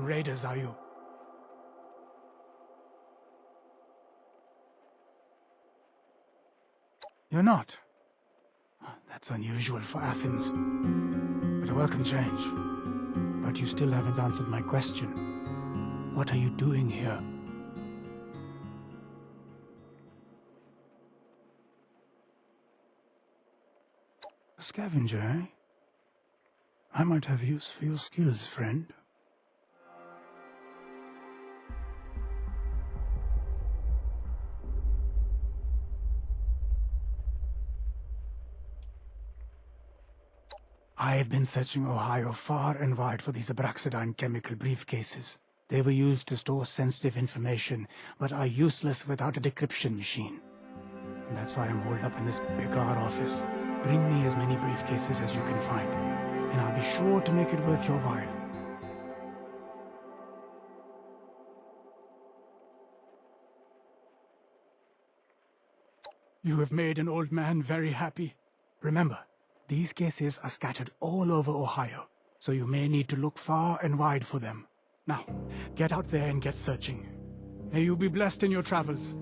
some raiders, are you? You're not? That's unusual for Athens. But a welcome change. But you still haven't answered my question. What are you doing here? A scavenger, eh? I might have use for your skills, friend. I've been searching Ohio far and wide for these Abraxodyne chemical briefcases. They were used to store sensitive information, but are useless without a decryption machine. That's why I'm holed up in this bizarre office. Bring me as many briefcases as you can find, and I'll be sure to make it worth your while. You have made an old man very happy. Remember, these cases are scattered all over Ohio, so you may need to look far and wide for them. Now, get out there and get searching. May you be blessed in your travels.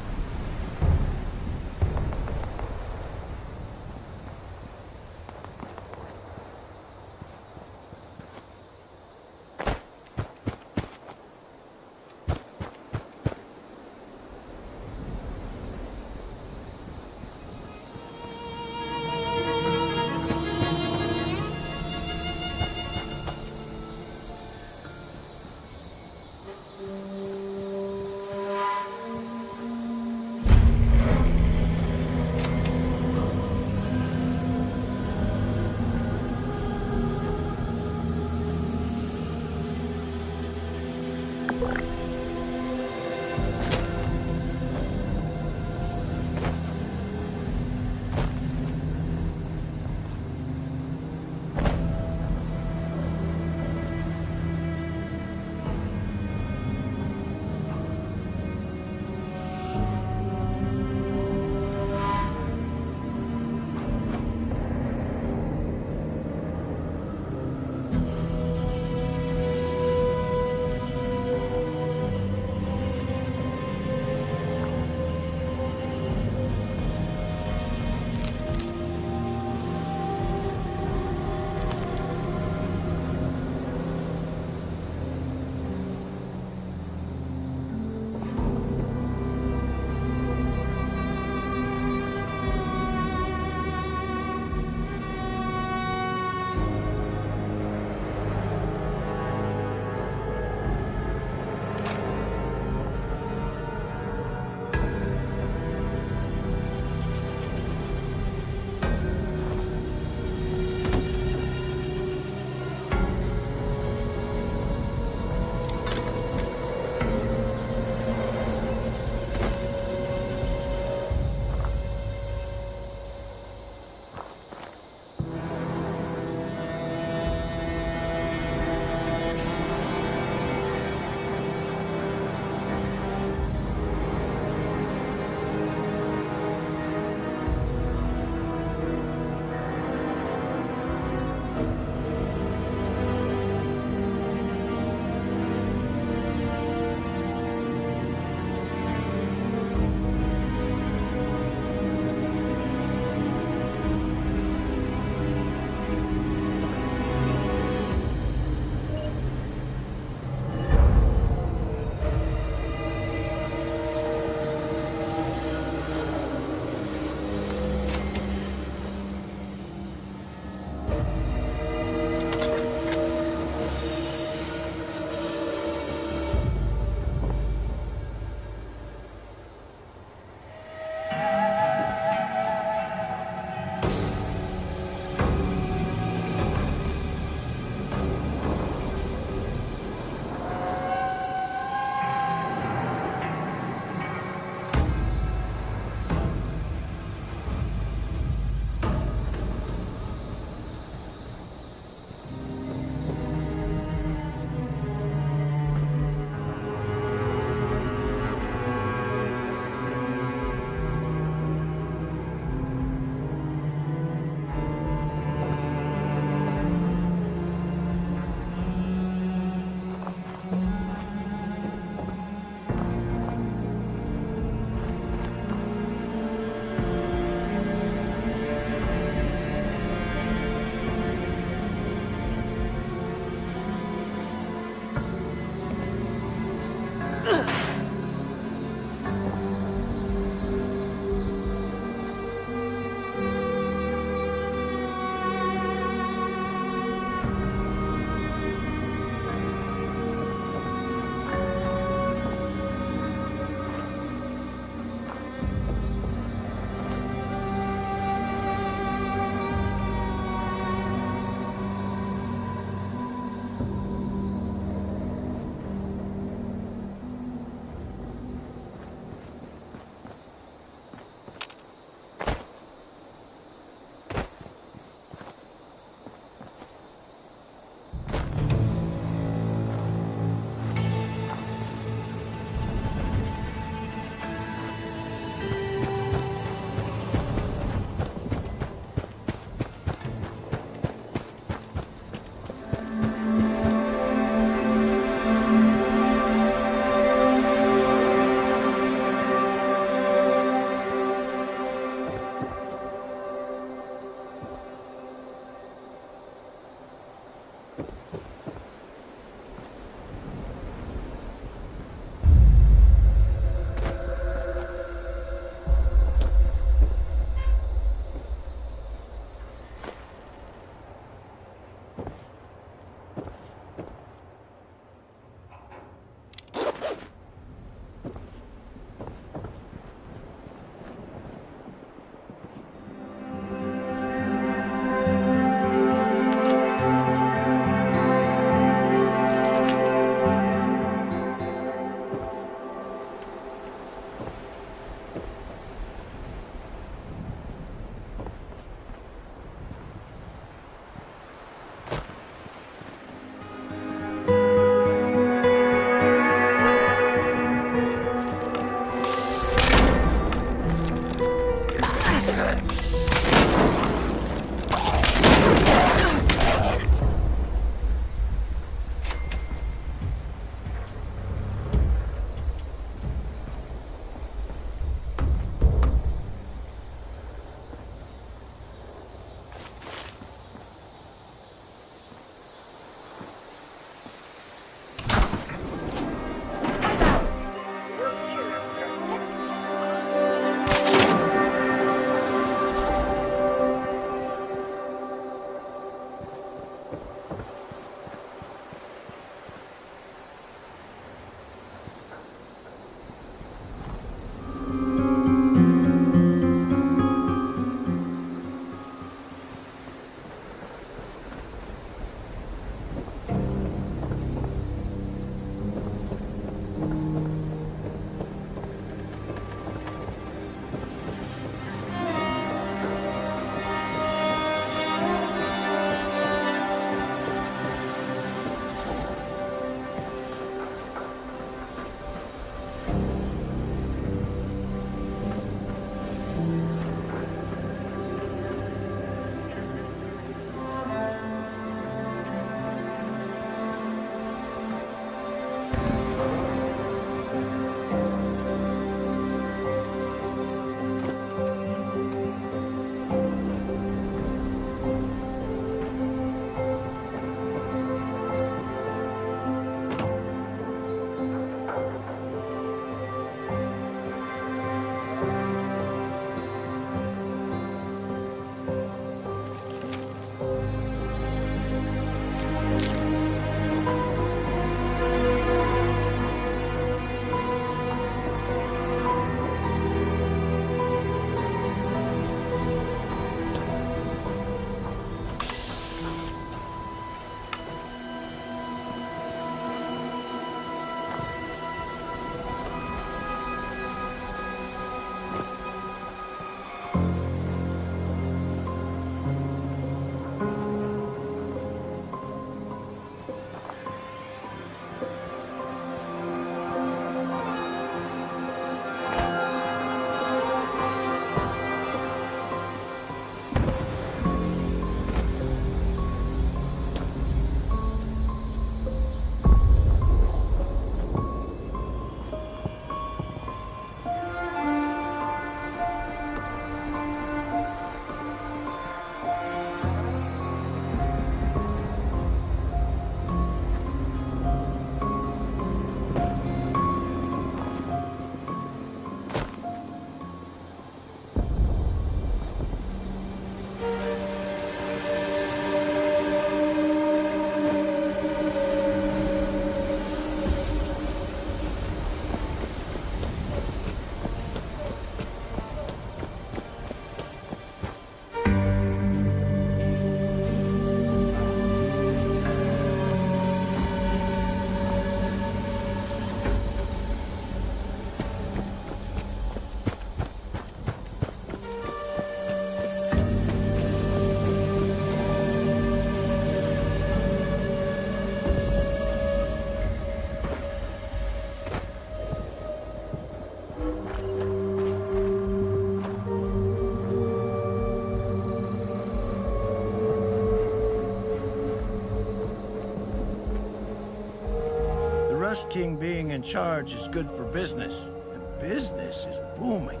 Rust King being in charge is good for business. And business is booming.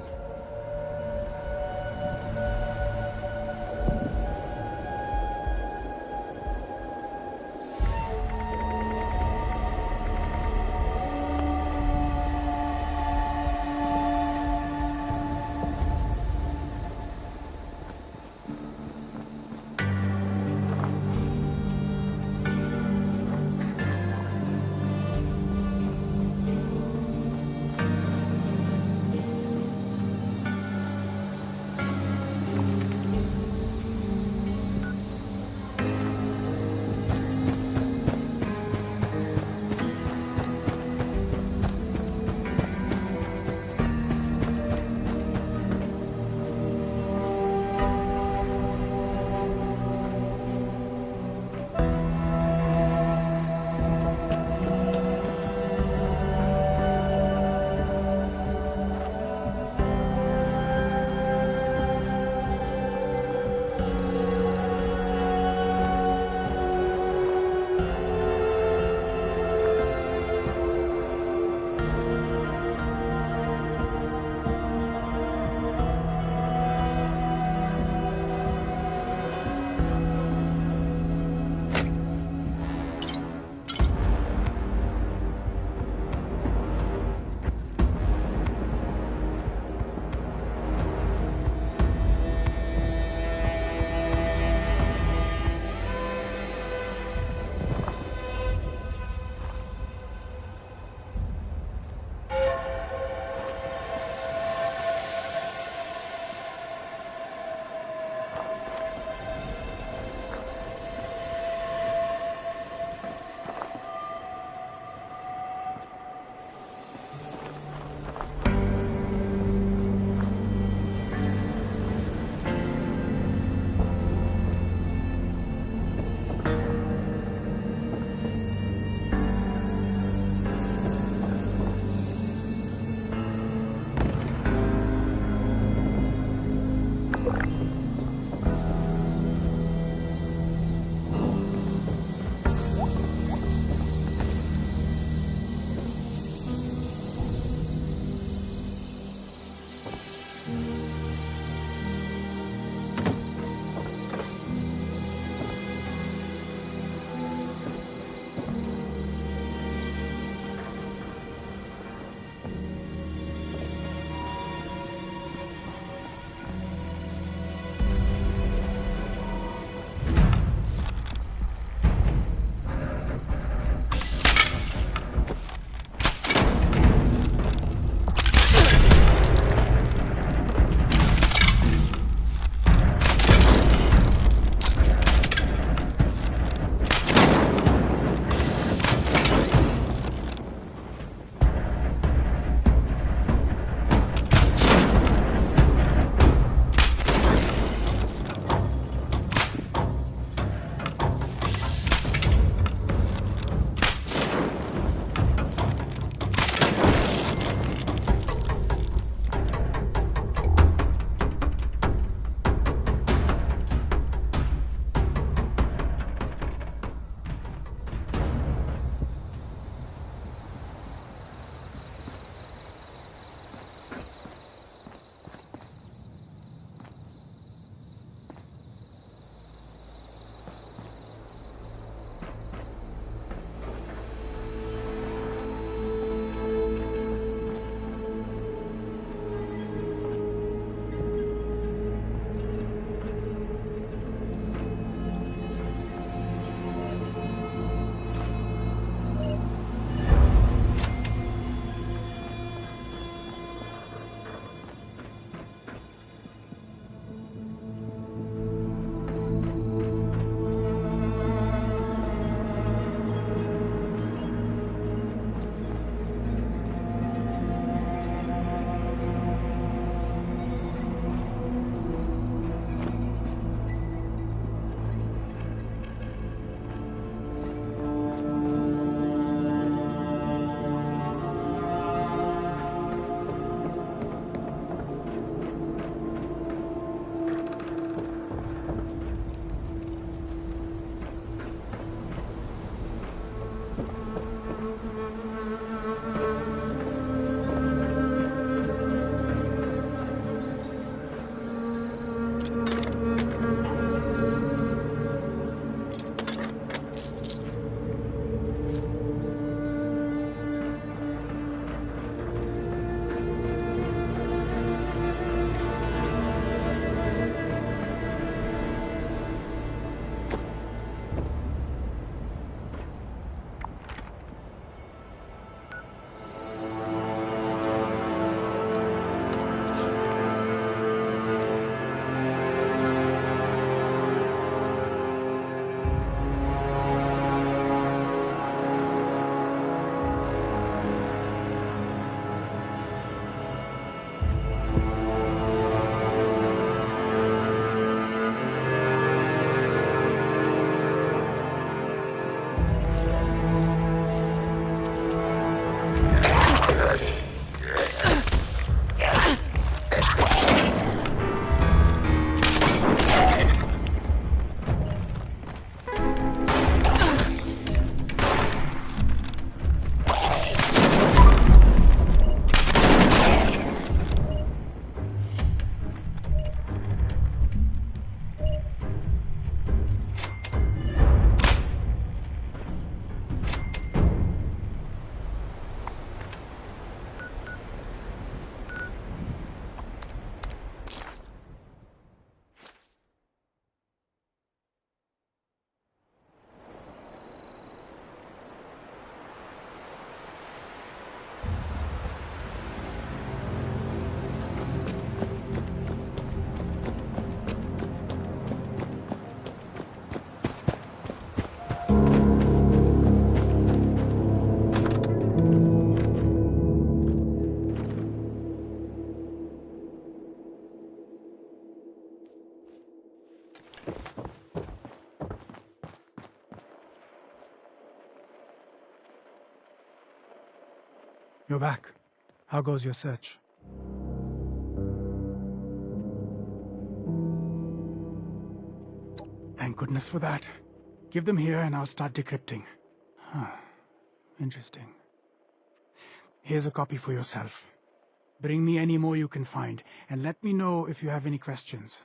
You're back. How goes your search? Thank goodness for that. Give them here and I'll start decrypting. Huh. Interesting. Here's a copy for yourself. Bring me any more you can find, and let me know if you have any questions.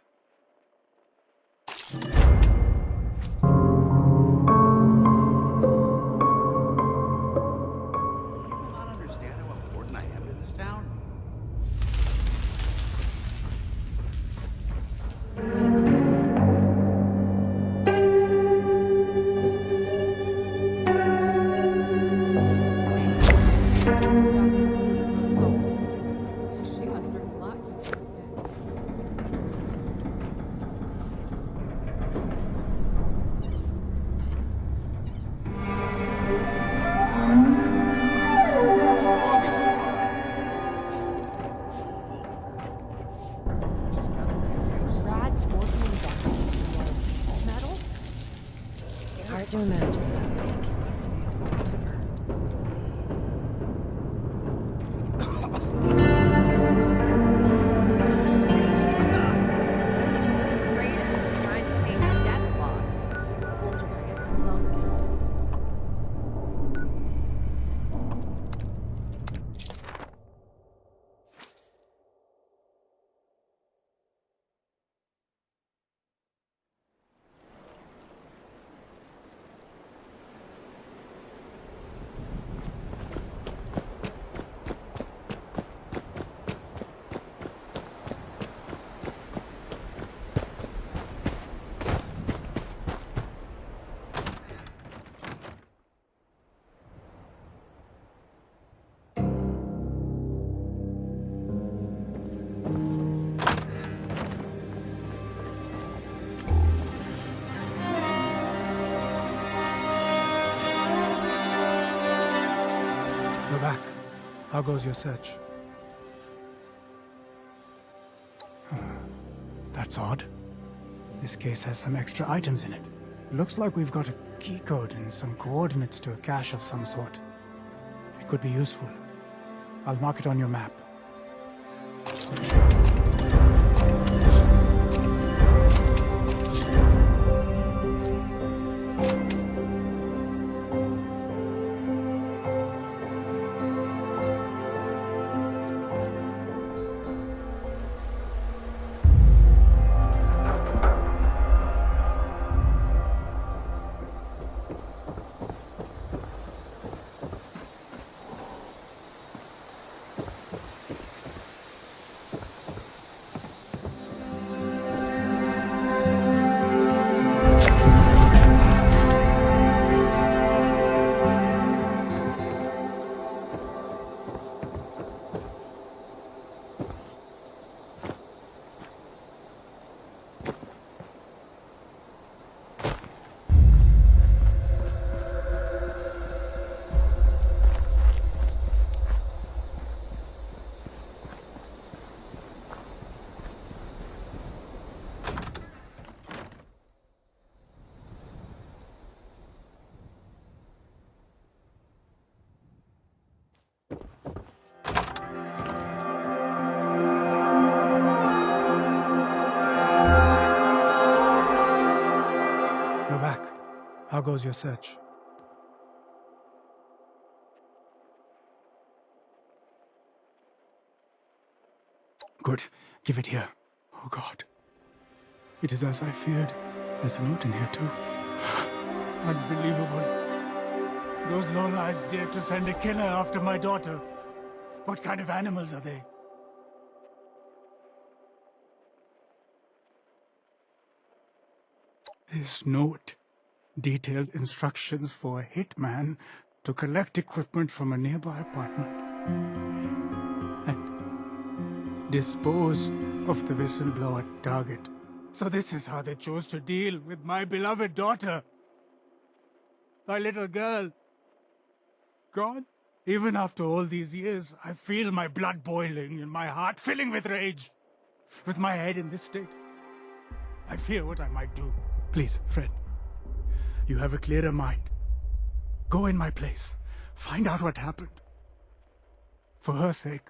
Hard to imagine that thing used to be able to deliver. Afraid of trying to take the death claws. Fools are gonna get themselves killed. You're back. How goes your search? That's odd. This case has some extra items in it. Looks like we've got a key code and some coordinates to a cache of some sort. It could be useful. I'll mark it on your map. You're back. How goes your search? Good. Give it here. Oh God. It is as I feared. There's a note in here too. Unbelievable. Those lowlives dared to send a killer after my daughter. What kind of animals are they? This note detailed instructions for a hitman to collect equipment from a nearby apartment and dispose of the whistleblower target. So this is how they chose to deal with my beloved daughter. My little girl. God, even after all these years, I feel my blood boiling and my heart filling with rage. With my head in this state, I fear what I might do. Please, Fred. You have a clearer mind. Go in my place. Find out what happened. For her sake.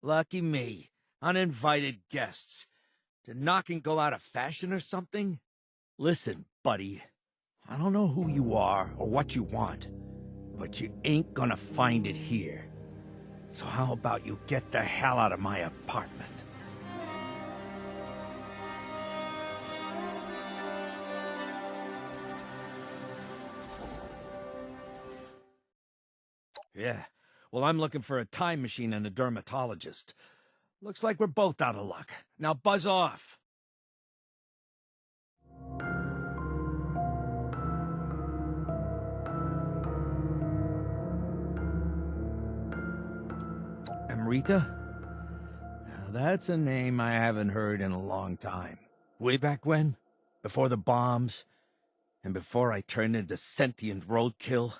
Lucky me. Uninvited guests. Did knocking go out of fashion or something? Listen, buddy. I don't know who you are or what you want, but you ain't gonna find it here. So how about you get the hell out of my apartment? Yeah. Well, I'm looking for a time machine and a dermatologist. Looks like we're both out of luck. Now buzz off. Amrita? Now that's a name I haven't heard in a long time. Way back when? Before the bombs? And before I turned into sentient roadkill?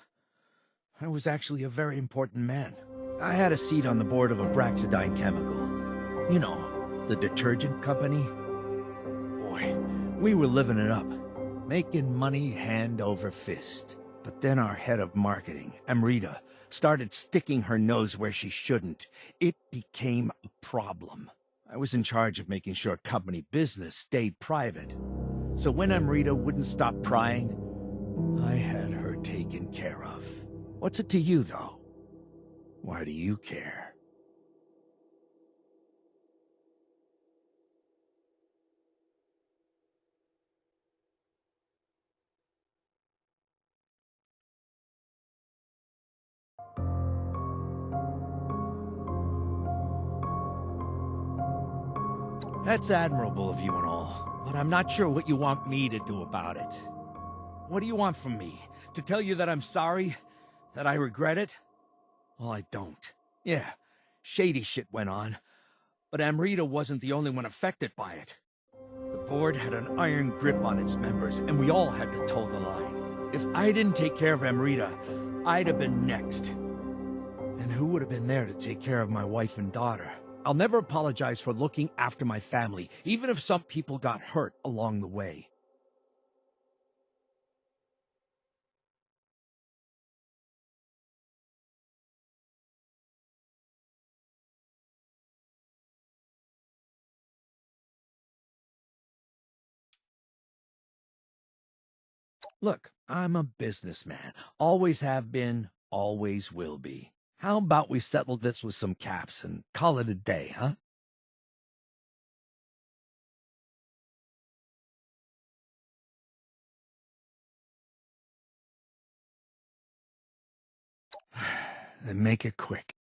I was actually a very important man. I had a seat on the board of Abraxodyne Chemical. You know, the detergent company. Boy, we were living it up. Making money hand over fist. But then our head of marketing, Amrita, started sticking her nose where she shouldn't. It became a problem. I was in charge of making sure company business stayed private. So when Amrita wouldn't stop prying, I had her taken care of. What's it to you, though? Why do you care? That's admirable of you and all, but I'm not sure what you want me to do about it. What do you want from me? To tell you that I'm sorry? That I regret it? Well, I don't. Yeah, shady shit went on, but Amrita wasn't the only one affected by it. board had an iron grip on its members, and we all had to toe the line. If I didn't take care of Amrita, I'd have been next. And who would have been there to take care of my wife and daughter? I'll never apologize for looking after my family, even if some people got hurt along the way. Look, I'm a businessman. Always have been, always will be. How about we settle this with some caps and call it a day, huh? Then make it quick.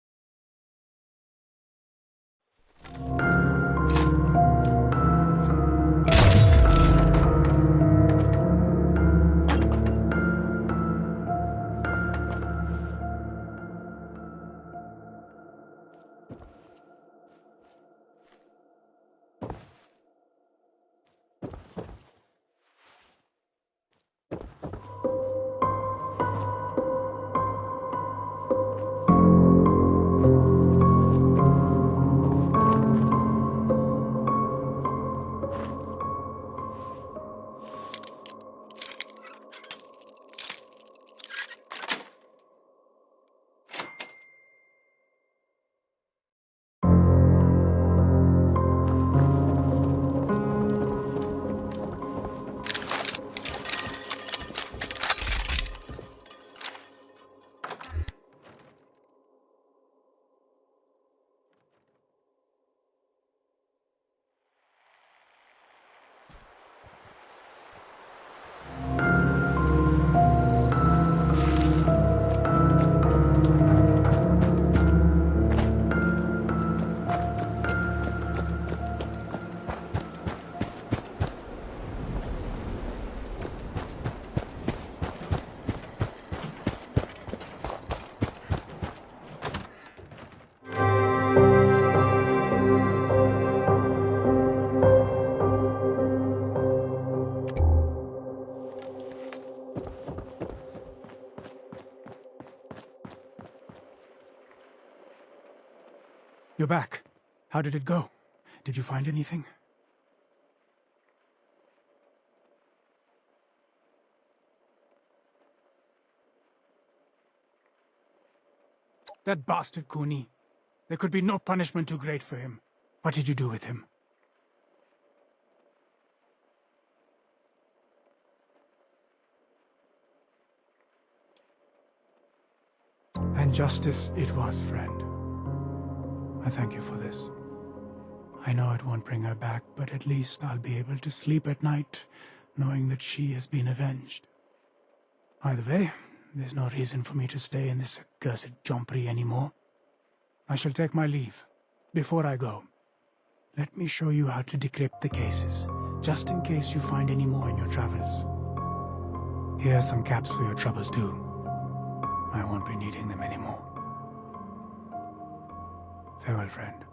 You're back. How did it go? Did you find anything? That bastard Cooney. There could be no punishment too great for him. What did you do with him? And justice it was, friend. I thank you for this. I know it won't bring her back, but at least I'll be able to sleep at night, knowing that she has been avenged. Either way, there's no reason for me to stay in this accursed jompery anymore. I shall take my leave. Before I go, let me show you how to decrypt the cases, just in case you find any more in your travels. Here are some caps for your troubles too. I won't be needing them anymore. Farewell, friend.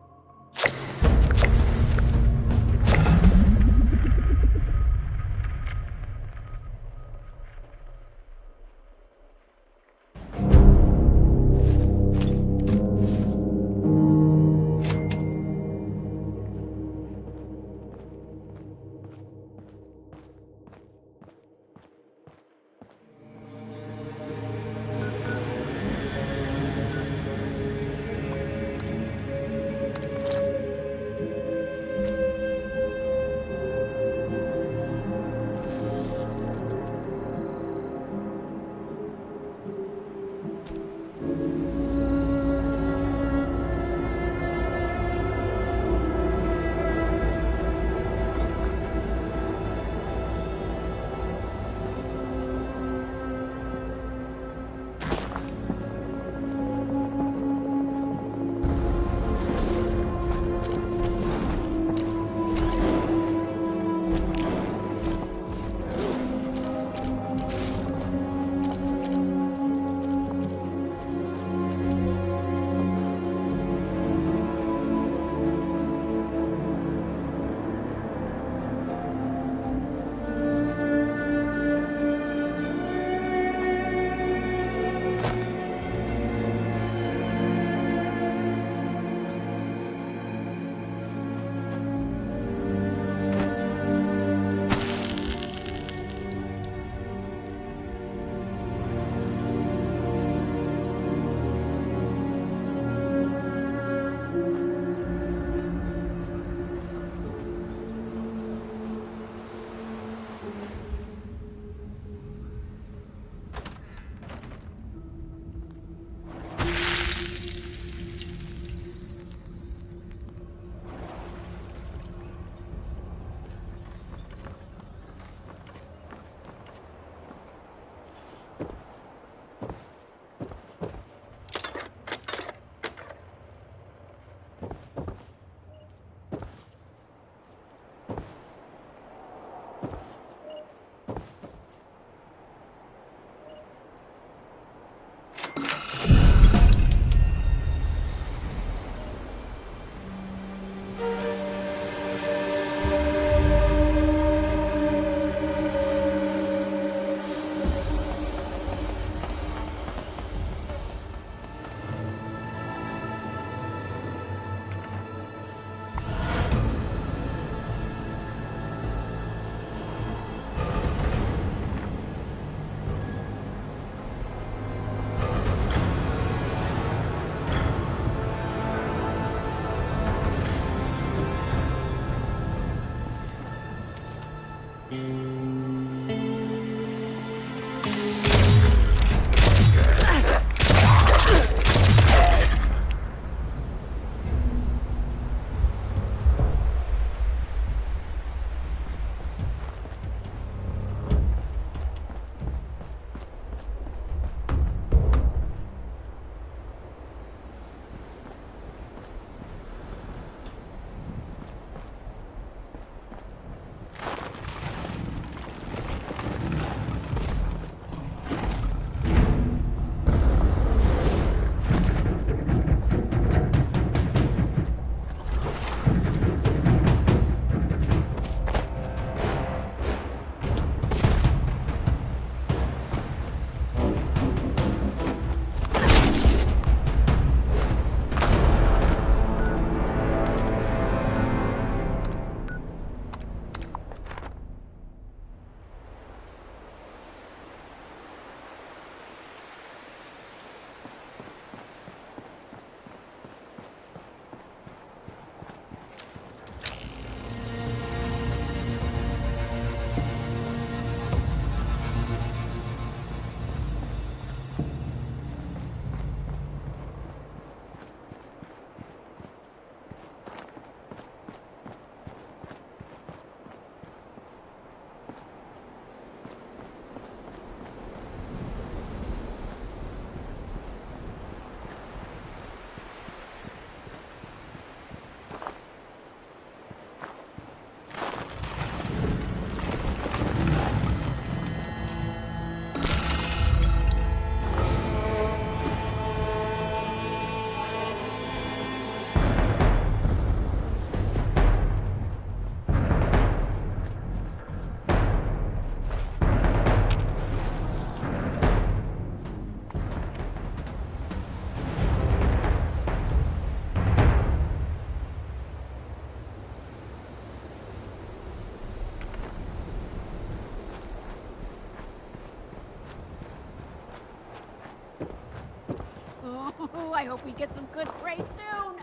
Ooh, I hope we get some good freight soon.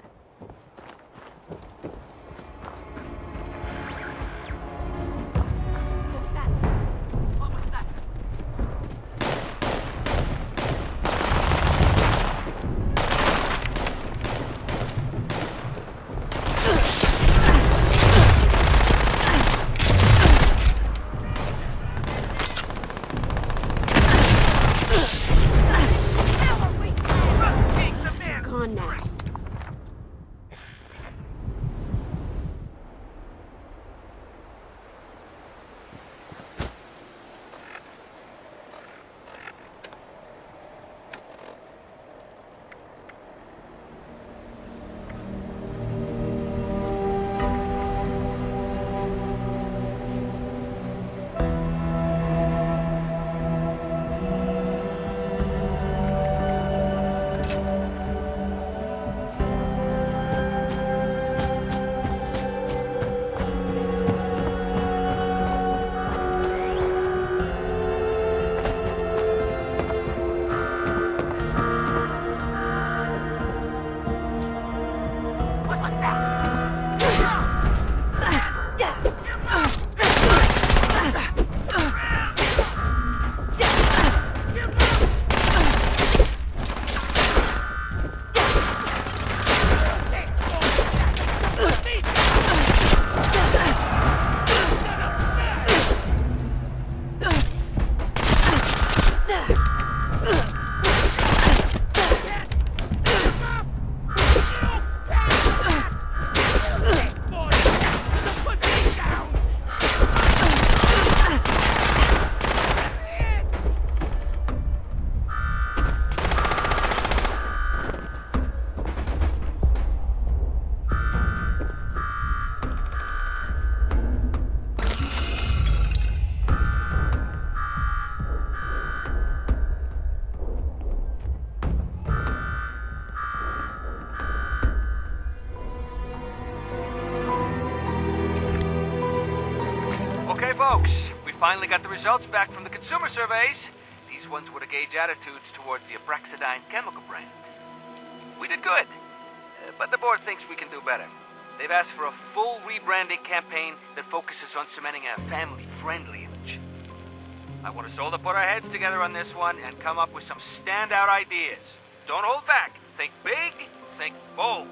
What was that? What was that? Gone now. Okay, folks, we finally got the results back from the consumer surveys. These ones were to gauge attitudes towards the Abraxodyne chemical brand. We did good, but the board thinks we can do better. They've asked for a full rebranding campaign that focuses on cementing a family-friendly image. I want us all to put our heads together on this one and come up with some standout ideas. Don't hold back. Think big, think bold.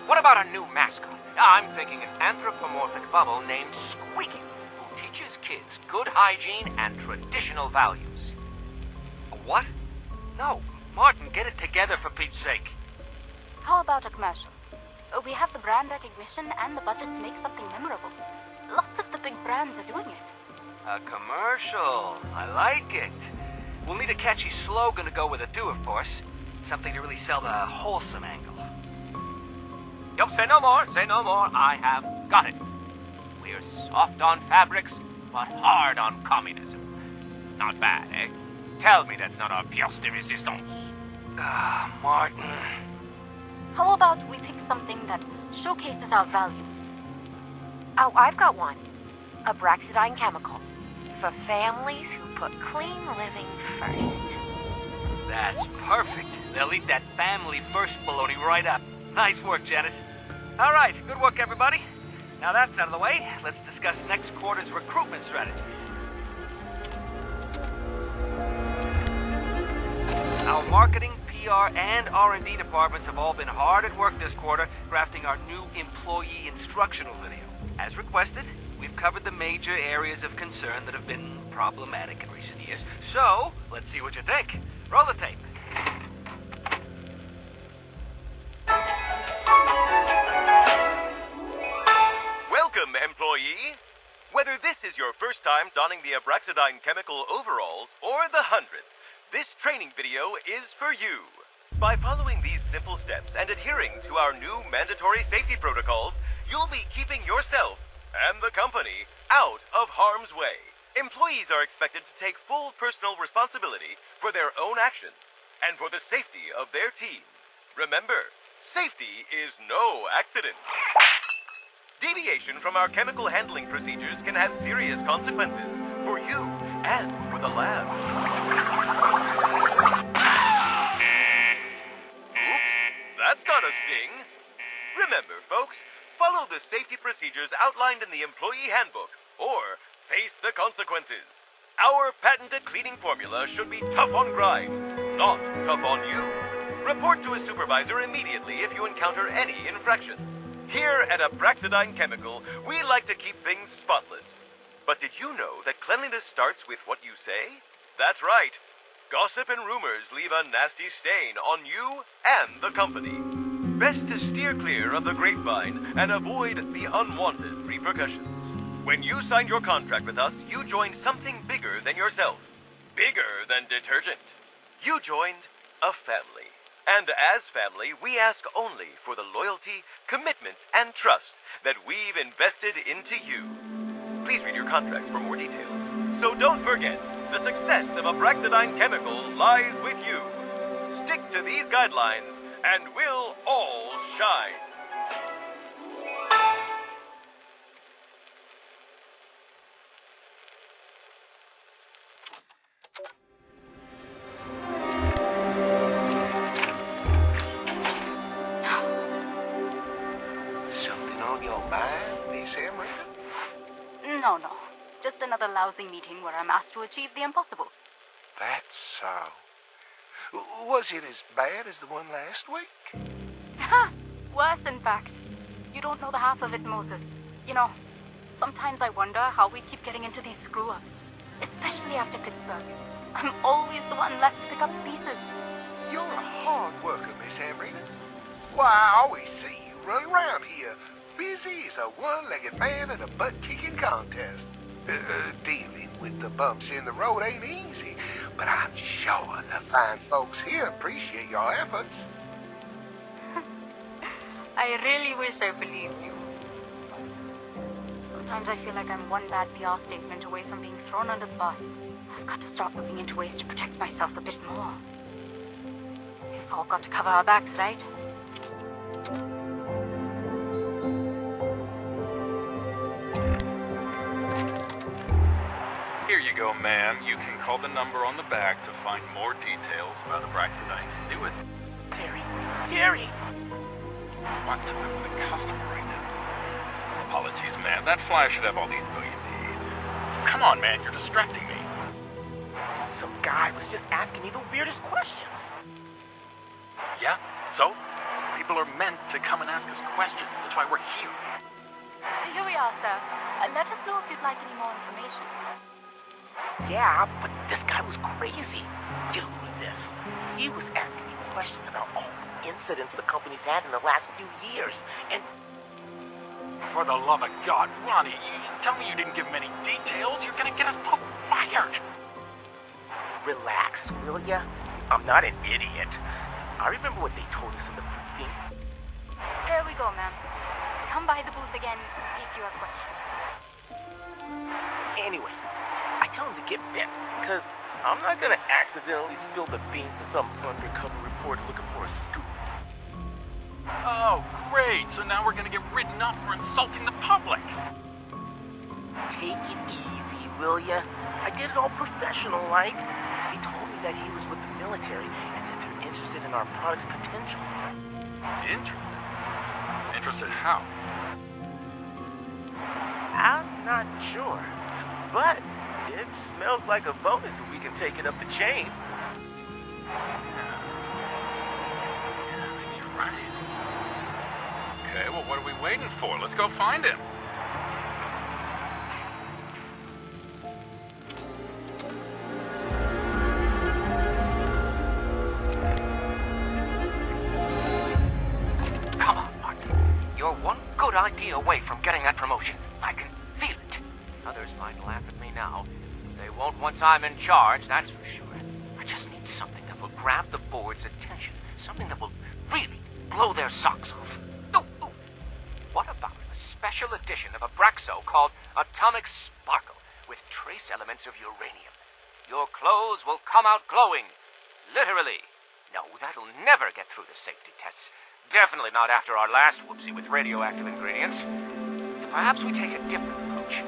What about a new mascot? I'm thinking an anthropomorphic bubble named Squeaky, who teaches kids good hygiene and traditional values. A what? No, Martin, get it together for Pete's sake. How about a commercial? We have the brand recognition and the budget to make something memorable. Lots of the big brands are doing it. A commercial. I like it. We'll need a catchy slogan to go with it too, of course. Something to really sell the wholesome angle. Yup, say no more, I have got it. We're soft on fabrics, but hard on communism. Not bad, eh? Tell me that's not a pièce de résistance. Martin. How about we pick something that showcases our values? Oh, I've got one. Abraxodyne chemical. For families who put clean living first. That's perfect. They'll eat that family first baloney right up. Nice work, Janice. All right, good work, everybody. Now that's out of the way, let's discuss next quarter's recruitment strategies. Our marketing, PR, and R&D departments have all been hard at work this quarter crafting our new employee instructional video. As requested, we've covered the major areas of concern that have been problematic in recent years. So, let's see what you think. Roll the tape. Welcome, employee! Whether this is your first time donning the Abraxodyne chemical overalls or the 100th, this training video is for you. By following these simple steps and adhering to our new mandatory safety protocols, you'll be keeping yourself and the company out of harm's way. Employees are expected to take full personal responsibility for their own actions and for the safety of their team. Remember, safety is no accident. Deviation from our chemical handling procedures can have serious consequences for you and for the lab. sting. Remember, folks, follow the safety procedures outlined in the employee handbook, or face the consequences. Our patented cleaning formula should be tough on grime, not tough on you. Report to a supervisor immediately if you encounter any infractions. Here at Abraxodyne Chemical, we like to keep things spotless. But did you know that cleanliness starts with what you say? That's right. Gossip and rumors leave a nasty stain on you and the company. Best to steer clear of the grapevine and avoid the unwanted repercussions. When you signed your contract with us, you joined something bigger than yourself. Bigger than detergent. You joined a family. And as family, we ask only for the loyalty, commitment, and trust that we've invested into you. Please read your contracts for more details. So don't forget, the success of Abraxodyne Chemical lies with you. Stick to these guidelines, and we'll all shine. Something on your mind, Miss Emerald? No. Just another lousy meeting where I'm asked to achieve the impossible. That's so. Was it as bad as the one last week? Ha! Worse, in fact. You don't know the half of it, Moses. You know, sometimes I wonder how we keep getting into these screw-ups. Especially after Pittsburgh. I'm always the one left to pick up the pieces. You're a hard worker, Miss Amrina. Why, I always see you run around here, busy as a one-legged man at a butt-kicking contest. Dealing with the bumps in the road ain't easy, but I'm sure the fine folks here appreciate your efforts. I really wish I believed you. Sometimes I feel like I'm one bad PR statement away from being thrown under the bus. I've got to start looking into ways to protect myself a bit more. We've all got to cover our backs, right? Here you go, ma'am. You can call the number on the back to find more details about Abraxodyne's newest... Terry! What? I'm with a customer right now. Apologies, ma'am. That flyer should have all the info you need. Come on, man. You're distracting me. Some guy was just asking me the weirdest questions. Yeah? So? People are meant to come and ask us questions. That's why we're here. Here we are, sir. Let us know if you'd like any more information. Yeah, but this guy was crazy. Get me this. He was asking me questions about all the incidents the company's had in the last few years, and... For the love of God, Ronnie, you tell me you didn't give him any details. You're gonna get us both fired. Relax, will ya? I'm not an idiot. I remember what they told us in the briefing. There we go, ma'am. Come by the booth again if you have questions. Anyways, I tell him to get bent, because I'm not gonna accidentally spill the beans to some undercover reporter looking for a scoop. Oh, great. So now we're gonna get written up for insulting the public. Take it easy, will ya? I did it all professional-like. He told me that he was with the military and that they're interested in our product's potential. Interested? Interested how? I'm not sure, but it smells like a bonus if we can take it up the chain. Yeah, maybe you're right. Okay, well, what are we waiting for? Let's go find him. Come on, partner. You're one good idea away from getting that promotion. I can feel it. Others might laugh at me now. They won't once I'm in charge, that's for sure. I just need something that will grab the board's attention. Something that will really blow their socks off. Ooh. What about a special edition of Abraxo called Atomic Sparkle with trace elements of uranium? Your clothes will come out glowing. Literally. No, that'll never get through the safety tests. Definitely not after our last whoopsie with radioactive ingredients. Perhaps we take a different approach.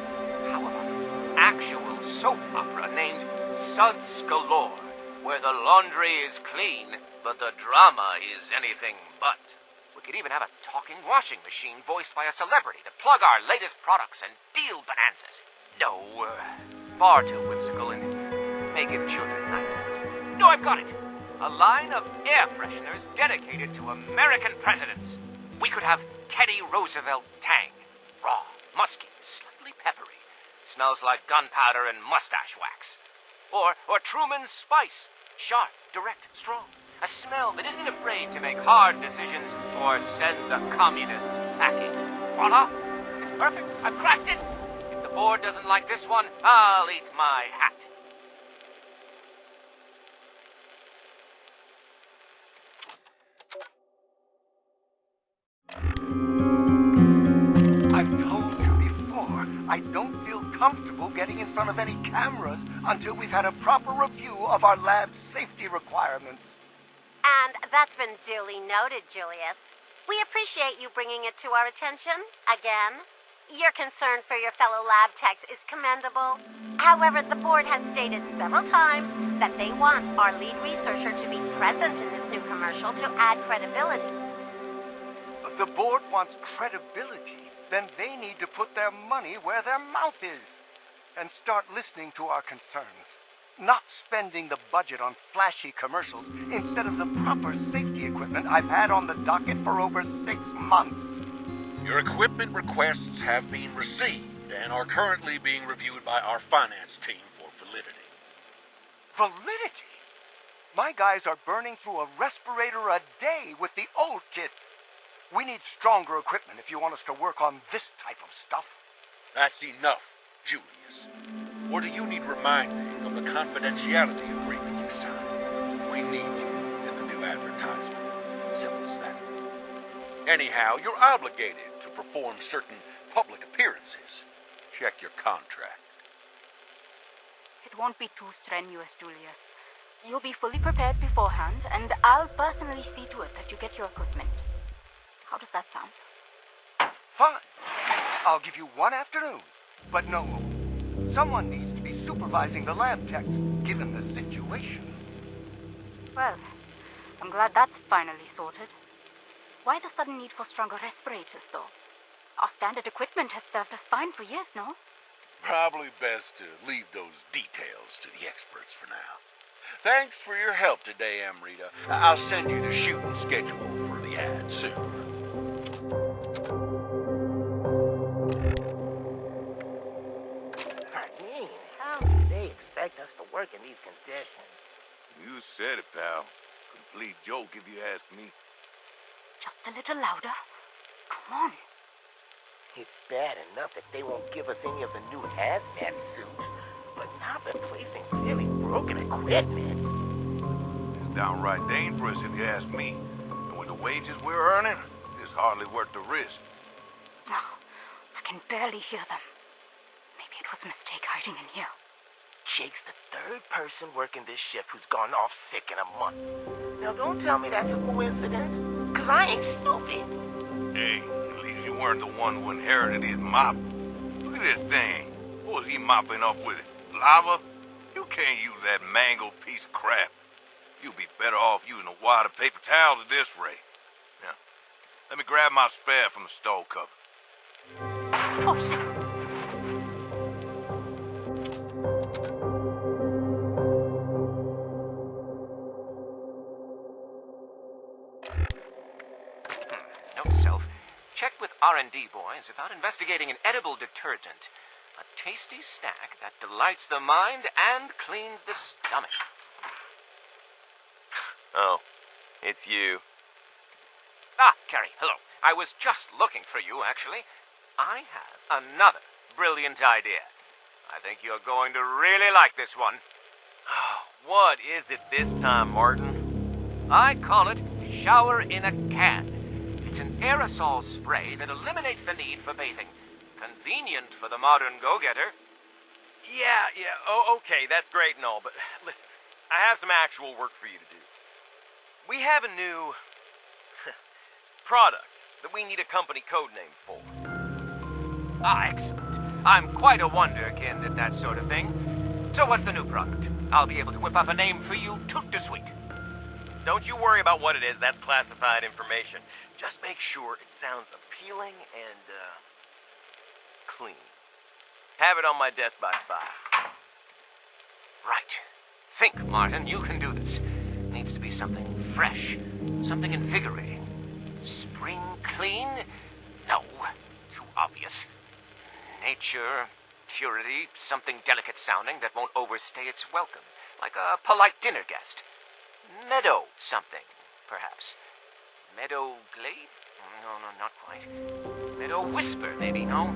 How about an actual soap opera named Suds Galore, where the laundry is clean, but the drama is anything but? Would We could even have a talking washing machine voiced by a celebrity to plug our latest products and deal bonanzas. No, far too whimsical and may give children nightmares. No, I've got it! A line of air fresheners dedicated to American presidents. We could have Teddy Roosevelt Tang. Raw, musky, slightly peppery. Smells like gunpowder and mustache wax. Or Truman's Spice. Sharp, direct, strong. A smell that isn't afraid to make hard decisions or send the communists packing. Voila! It's perfect. I've cracked it. If the board doesn't like this one, I'll eat my hat. I've told you before, I don't feel comfortable getting in front of any cameras until we've had a proper review of our lab's safety requirements. And that's been duly noted, Julius. We appreciate you bringing it to our attention, again. Your concern for your fellow lab techs is commendable. However, the board has stated several times that they want our lead researcher to be present in this new commercial to add credibility. If the board wants credibility, then they need to put their money where their mouth is and start listening to our concerns. Not spending the budget on flashy commercials instead of the proper safety equipment I've had on the docket for over 6 months. Your equipment requests have been received and are currently being reviewed by our finance team for validity. Validity? My guys are burning through a respirator a day with the old kits. We need stronger equipment if you want us to work on this type of stuff. That's enough, Julius. Or do you need reminding of the confidentiality agreement you signed? We need you in the new advertisement. Simple as that. Anyhow, you're obligated to perform certain public appearances. Check your contract. It won't be too strenuous, Julius. You'll be fully prepared beforehand, and I'll personally see to it that you get your equipment. How does that sound? Fine. I'll give you one afternoon, but no more. Someone needs to be supervising the lab techs, given the situation. Well, I'm glad that's finally sorted. Why the sudden need for stronger respirators, though? Our standard equipment has served us fine for years, no? Probably best to leave those details to the experts for now. Thanks for your help today, Amrita. I'll send you the shooting schedule for the ad soon. How do they expect us to work in these conditions? You said it, pal. Complete joke if you ask me. Just a little louder. Come on. It's bad enough that they won't give us any of the new hazmat suits, but now replacing clearly broken equipment. It's downright dangerous if you ask me. And with the wages we're earning, it's hardly worth the risk. Oh, I can barely hear them. Maybe it was a mistake hiding in here. Jake's the third person working this shift who's gone off sick in a month. Now don't tell me that's a coincidence, because I ain't stupid. Hey, at least you weren't the one who inherited his mop. Look at this thing. What was he mopping up with it? Lava? You can't use that mangled piece of crap. You'll be better off using a wad of paper towels at this rate. Now, let me grab my spare from the stove cover. Oh, shit. Note to self, check with R&D boys about investigating an edible detergent. A tasty snack that delights the mind and cleans the stomach. Oh, it's you. Ah, Carrie, hello. I was just looking for you, actually. I have another brilliant idea. I think you're going to really like this one. What is it this time, Martin? I call it Shower in a Can. It's an aerosol spray that eliminates the need for bathing. Convenient for the modern go-getter. Yeah, oh, okay, that's great and all, but listen, I have some actual work for you to do. We have a new product that we need a company code name for. Ah, excellent. I'm quite a wonderkind at that sort of thing. So what's the new product? I'll be able to whip up a name for you toot to sweet. Don't you worry about what it is. That's classified information. Just make sure it sounds appealing and, clean. Have it on my desk by 5. Right. Think, Martin. You can do this. Needs to be something fresh. Something invigorating. Spring clean? No. Too obvious. Nature, purity, something delicate sounding that won't overstay its welcome. Like a polite dinner guest. Meadow something, perhaps. Meadow glade? No, not quite. Meadow whisper, maybe, no?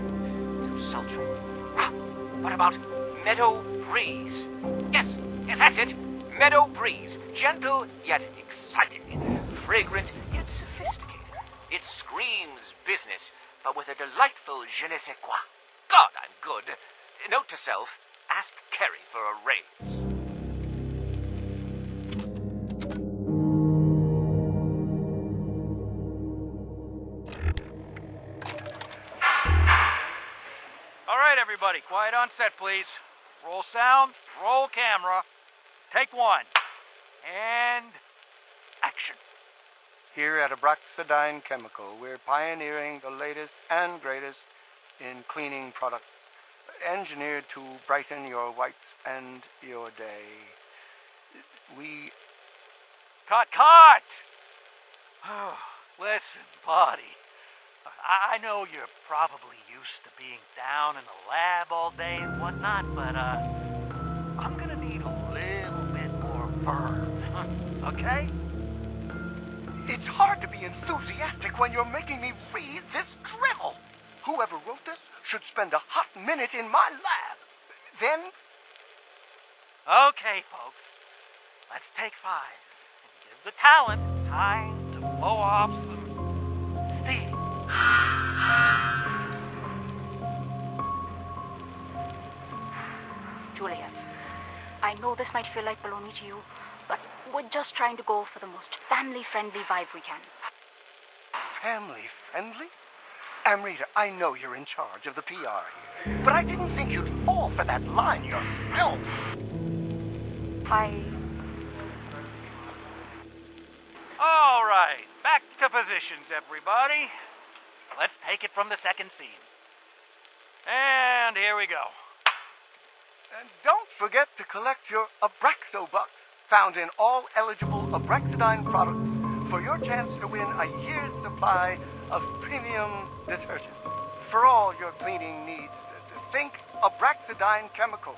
Too sultry. Ah, what about meadow breeze? Yes, that's it. Meadow breeze. Gentle yet exciting. Fragrant yet sophisticated. It screams business, but with a delightful je ne sais quoi. God, I'm good. Note to self, ask Kerry for a raise. All right, everybody, quiet on set, please. Roll sound, roll camera. Take 1. And action. Here at Abraxodyne Chemical, we're pioneering the latest and greatest in cleaning products, engineered to brighten your whites and your day. We... Cut! Oh, listen, buddy. I know you're probably used to being down in the lab all day and whatnot, but, I'm gonna need a little bit more verve, okay? It's hard to be enthusiastic when you're making me read this drivel. Whoever wrote this should spend a hot minute in my lab. Then... Okay, folks. Let's take 5 and give the talent time to blow off some steam. Julius, I know this might feel like baloney to you, but we're just trying to go for the most family-friendly vibe we can. Family-friendly? Amrita, I know you're in charge of the PR here, but I didn't think you'd fall for that line yourself. All right, back to positions, everybody. Let's take it from the second scene. And here we go. And don't forget to collect your Abraxo bucks, found in all eligible Abraxodyne products, for your chance to win a year's supply of premium detergent. For all your cleaning needs, think Abraxodyne Chemical,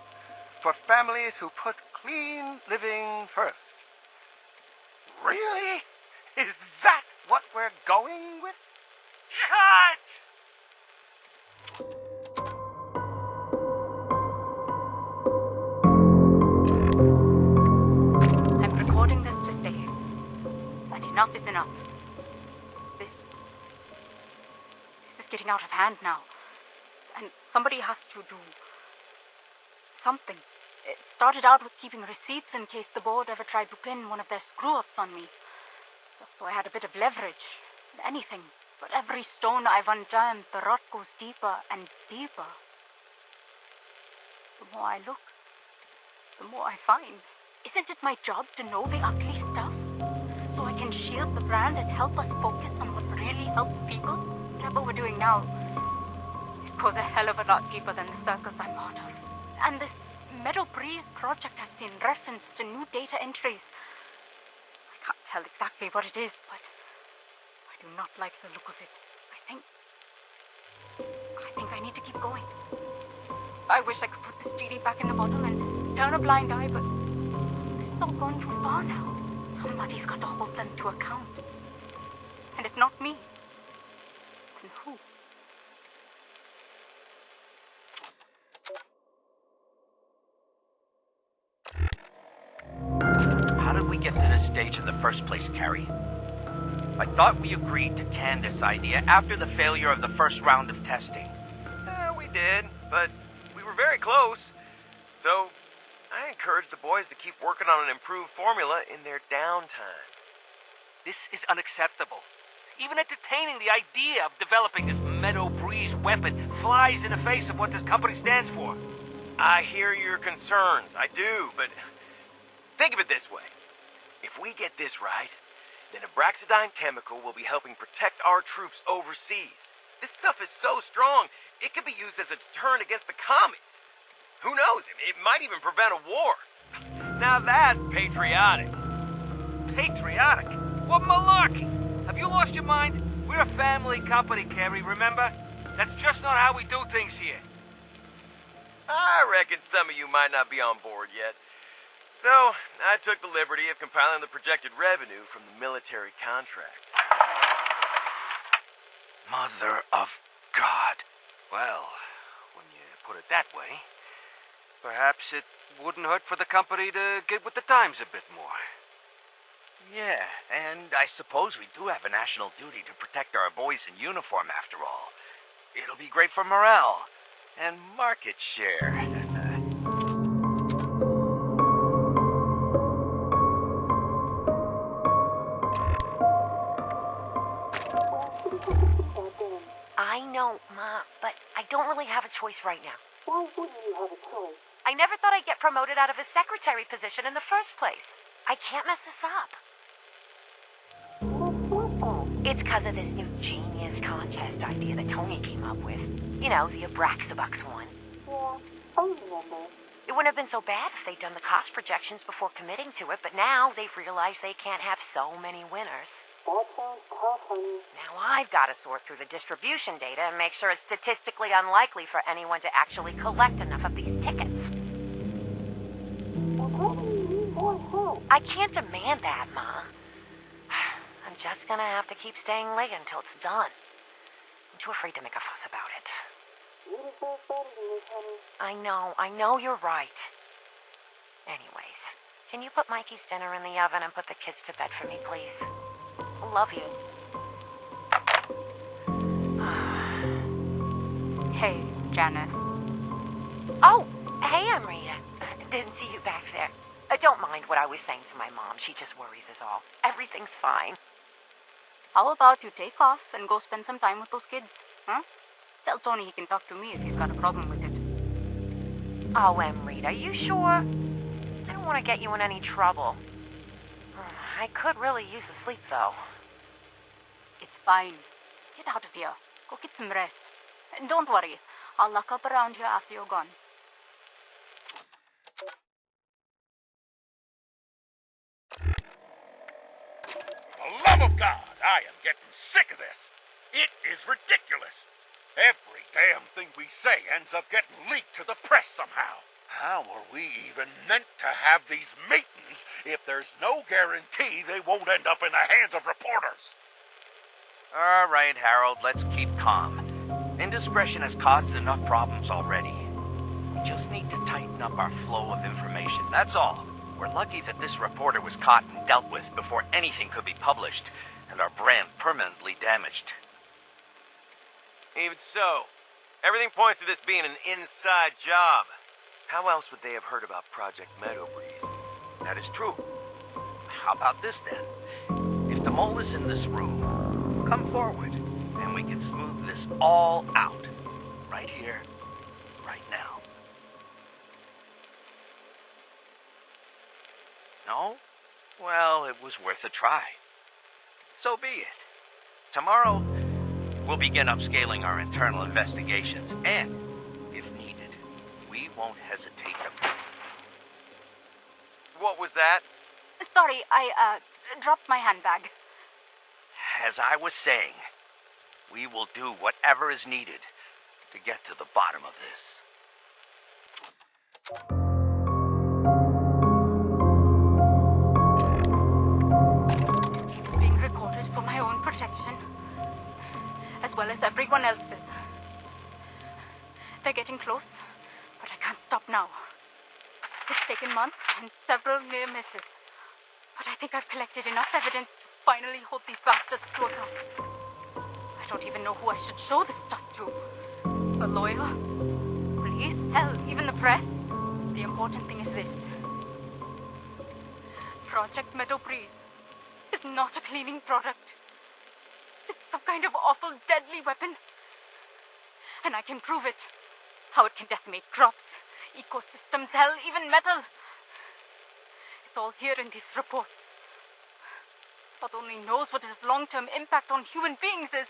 for families who put clean living first. Really? Is that what we're going with? Cut! I'm recording this to say that enough is enough. This is getting out of hand now. And somebody has to do something. It started out with keeping receipts in case the board ever tried to pin one of their screw-ups on me. Just so I had a bit of leverage. Anything. But every stone I've unturned, the rot goes deeper and deeper. The more I look, the more I find. Isn't it my job to know the ugly stuff? So I can shield the brand and help us focus on what really helps people? Whatever we're doing now, it goes a hell of a lot deeper than the circus I'm part of. And this Meadow Breeze project I've seen referenced to new data entries. I can't tell exactly what it is, but I do not like the look of it. I think I need to keep going. I wish I could put this genie back in the bottle and turn a blind eye, but this is all gone too far now. Somebody's got to hold them to account. And if not me, then who? How did we get to this stage in the first place, Carrie? I thought we agreed to can this idea after the failure of the first round of testing. We did, but we were very close. So, I encourage the boys to keep working on an improved formula in their downtime. This is unacceptable. Even entertaining the idea of developing this Meadow Breeze weapon flies in the face of what this company stands for. I hear your concerns, I do, but think of it this way. If we get this right, then Abraxodyne Chemical will be helping protect our troops overseas. This stuff is so strong, it could be used as a deterrent against the commies. Who knows? It might even prevent a war. Now that's patriotic. Patriotic? What malarkey! Have you lost your mind? We're a family company, Carrie, remember? That's just not how we do things here. I reckon some of you might not be on board yet. So, I took the liberty of compiling the projected revenue from the military contract. Mother of God. Well, when you put it that way, perhaps it wouldn't hurt for the company to get with the times a bit more. Yeah, and I suppose we do have a national duty to protect our boys in uniform after all. It'll be great for morale and market share. I know, Ma, but I don't really have a choice right now. Why wouldn't you have a choice? I never thought I'd get promoted out of a secretary position in the first place. I can't mess this up. It's because of this new genius contest idea that Tony came up with. You know, the Abraxodyne one. Yeah, I remember. It wouldn't have been so bad if they'd done the cost projections before committing to it, but now they've realized they can't have so many winners. That sounds tough, honey. Now I've got to sort through the distribution data and make sure it's statistically unlikely for anyone to actually collect enough of these tickets. Well, probably need more help. I can't demand that, Ma. I'm just gonna have to keep staying late until it's done. I'm too afraid to make a fuss about it. You deserve better than this, honey. I know you're right. Anyways, can you put Mikey's dinner in the oven and put the kids to bed for me, please? Love you. Hey, Janice. Oh, hey, Amrita. Didn't see you back there. Don't mind what I was saying to my mom. She just worries is all. Everything's fine. How about you take off and go spend some time with those kids, huh? Tell Tony he can talk to me if he's got a problem with it. Oh, Amrita, you sure? I don't want to get you in any trouble. I could really use the sleep, though. It's fine. Get out of here. Go get some rest. And don't worry. I'll lock up around here after you're gone. For the love of God, I am getting sick of this. It is ridiculous. Every damn thing we say ends up getting leaked to the press somehow. How are we even meant to have these meetings if there's no guarantee they won't end up in the hands of reporters? All right, Harold, let's keep calm. Indiscretion has caused enough problems already. We just need to tighten up our flow of information, that's all. We're lucky that this reporter was caught and dealt with before anything could be published, and our brand permanently damaged. Even so, everything points to this being an inside job. How else would they have heard about Project Meadow Breeze? That is true. How about this then? If the mole is in this room, come forward, and we can smooth this all out. Right here, right now. No? Well, it was worth a try. So be it. Tomorrow, we'll begin upscaling our internal investigations, and, if needed, we won't hesitate to... What was that? Sorry, I dropped my handbag. As I was saying, we will do whatever is needed to get to the bottom of this. It's being recorded for my own protection, as well as everyone else's. They're getting close, but I can't stop now. It's taken months and several near misses, but I think I've collected enough evidence to finally hold these bastards to account. I don't even know who I should show this stuff to. A lawyer? Police? Hell, even the press? The important thing is this. Project Meadow Breeze is not a cleaning product. It's some kind of awful, deadly weapon. And I can prove it. How it can decimate crops, ecosystems, hell, even metal. It's all here in these reports. God only knows what its long-term impact on human beings is.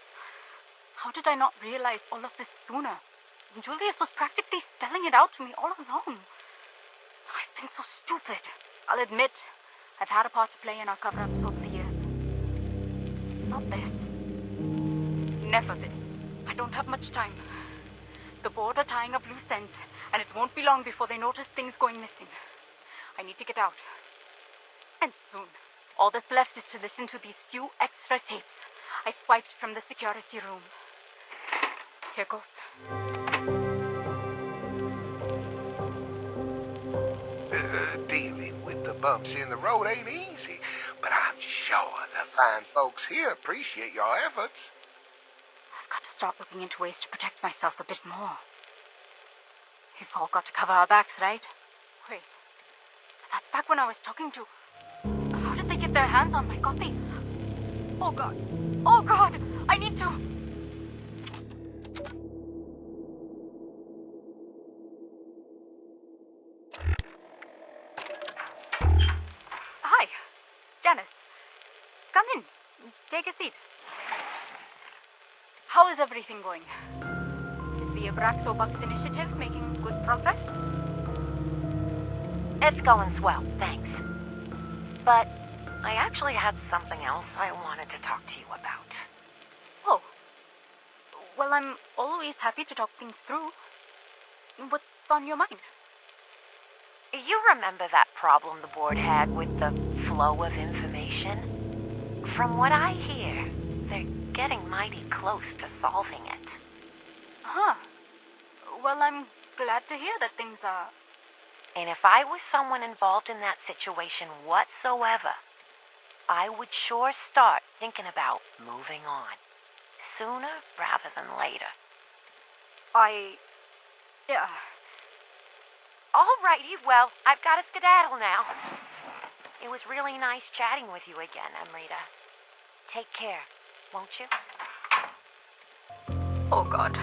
How did I not realize all of this sooner? Julius was practically spelling it out to me all along. I've been so stupid. I'll admit, I've had a part to play in our cover-ups over the years. Not this. Never this. I don't have much time. The board are tying up loose ends, and it won't be long before they notice things going missing. I need to get out. And soon. All that's left is to listen to these few extra tapes I swiped from the security room. Here goes. Dealing with the bumps in the road ain't easy, but I'm sure the fine folks here appreciate your efforts. I've got to start looking into ways to protect myself a bit more. We've all got to cover our backs, right? Wait, that's back when I was talking to... How did they get their hands on my copy? Oh God. Oh God! I need to... Hi, Janice. Come in. Take a seat. How is everything going? Is the Abraxodyne initiative making good progress? It's going swell, thanks. But I actually had something else I wanted to talk to you about. Oh. Well, I'm always happy to talk things through. What's on your mind? You remember that problem the board had with the flow of information? From what I hear, they're getting mighty close to solving it. Huh. Well, I'm glad to hear that things are... And if I was someone involved in that situation whatsoever, I would sure start thinking about moving on. Sooner rather than later. Yeah. Alrighty, well, I've got to skedaddle now. It was really nice chatting with you again, Amrita. Take care, won't you? Oh God.